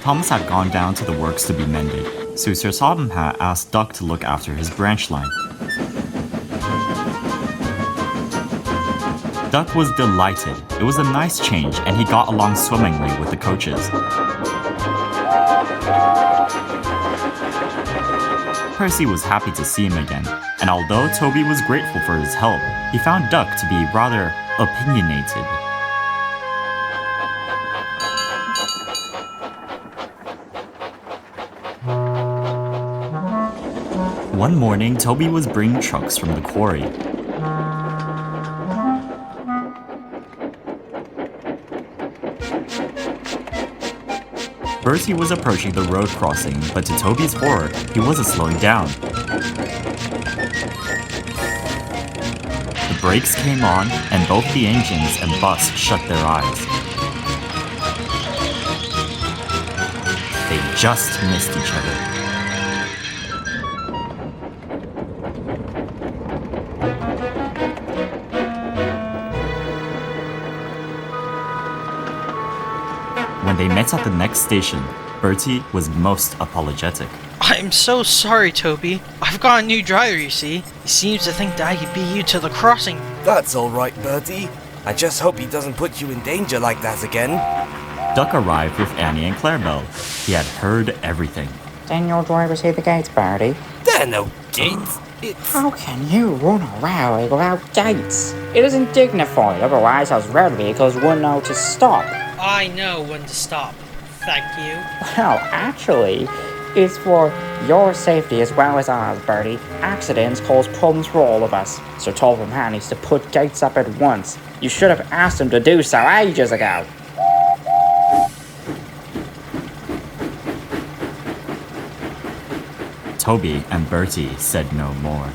Thomas had gone down to the works to be mended, so Sir Topham Hatt asked Duck to look after his branch line. Duck was delighted. It was a nice change, and he got along swimmingly with the coaches. Percy was happy to see him again, and although Toby was grateful for his help, he found Duck to be rather opinionated. One morning, Toby was bringing trucks from the quarry. Bertie was approaching the road crossing, but to Toby's horror, he wasn't slowing down. The brakes came on, and both the engines and bus shut their eyes. They just missed each other. When they met at the next station, Bertie was most apologetic. I'm so sorry, Toby. I've got a new driver, you see. He seems to think that I could beat you to the crossing. That's alright, Bertie. I just hope he doesn't put you in danger like that again. Duck arrived with Annie and Clarabelle. He had heard everything. Didn't your driver see the gates, Bertie? There are no gates. It's... How can you run a railway without gates? It isn't dignified, otherwise those road vehicles wouldn't know to stop. I know when to stop. Thank you. Well, actually, it's for your safety as well as ours, Bertie. Accidents cause problems for all of us. Sir Topham Hatt needs to put gates up at once. You should have asked him to do so ages ago. Toby and Bertie said no more.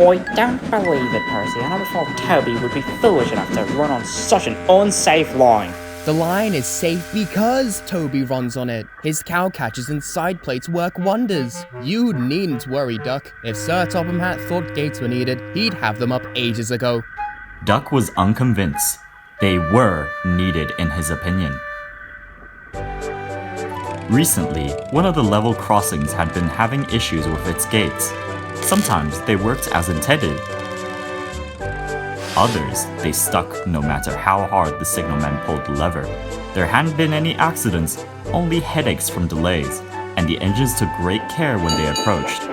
I don't believe it, Percy. I never thought Toby would be foolish enough to run on such an unsafe line. The line is safe because Toby runs on it. His cow catchers and side plates work wonders. You needn't worry, Duck. If Sir Topham Hatt thought gates were needed, he'd have them up ages ago. Duck was unconvinced. They were needed in his opinion. Recently, one of the level crossings had been having issues with its gates. Sometimes they worked as intended. Others, they stuck no matter how hard the signalman pulled the lever. There hadn't been any accidents, only headaches from delays, and the engines took great care when they approached.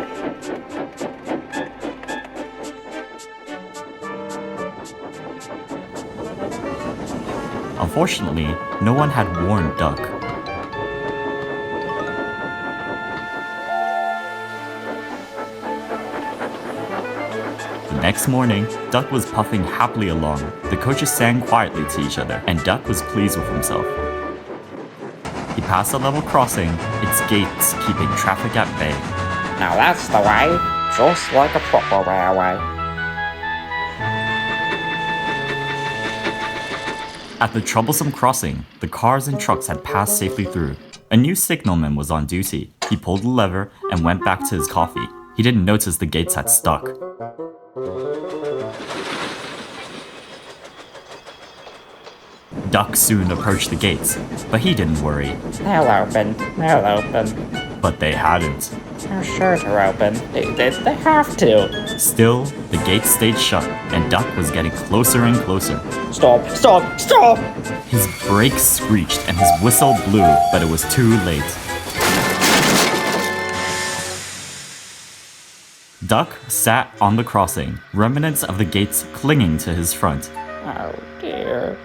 Unfortunately, no one had warned Duck. Next morning, Duck was puffing happily along. The coaches sang quietly to each other, and Duck was pleased with himself. He passed a level crossing, its gates keeping traffic at bay. Now that's the way, just like a proper railway. At the troublesome crossing, the cars and trucks had passed safely through. A new signalman was on duty. He pulled the lever and went back to his coffee. He didn't notice the gates had stuck. Duck soon approached the gates, but he didn't worry. They'll open. They'll open. But they hadn't. They're sure to open. They have to. Still, the gates stayed shut, and Duck was getting closer and closer. Stop! Stop! Stop! His brakes screeched and his whistle blew, but it was too late. Duck sat on the crossing, remnants of the gates clinging to his front. Oh dear.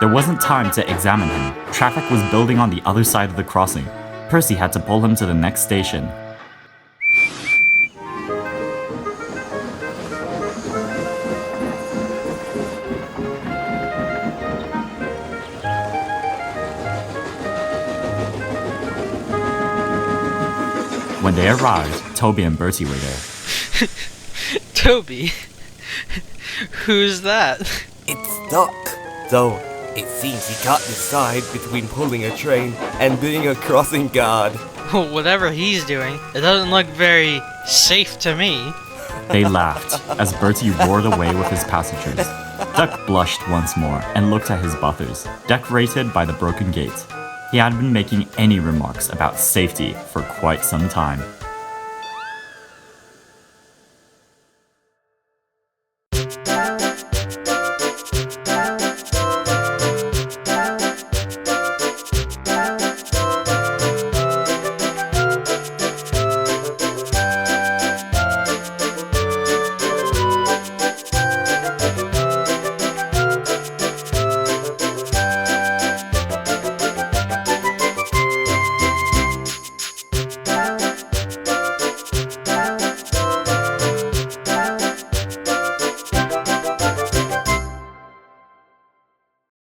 There wasn't time to examine him. Traffic was building on the other side of the crossing. Percy had to pull him to the next station. When they arrived, Toby and Bertie were there. Toby? Who's that? It's Duck, though it seems he can't decide between pulling a train and being a crossing guard. Whatever he's doing, it doesn't look very safe to me. They laughed as Bertie roared away with his passengers. Duck blushed once more and looked at his buffers, decorated by the broken gate. He hadn't been making any remarks about safety for quite some time.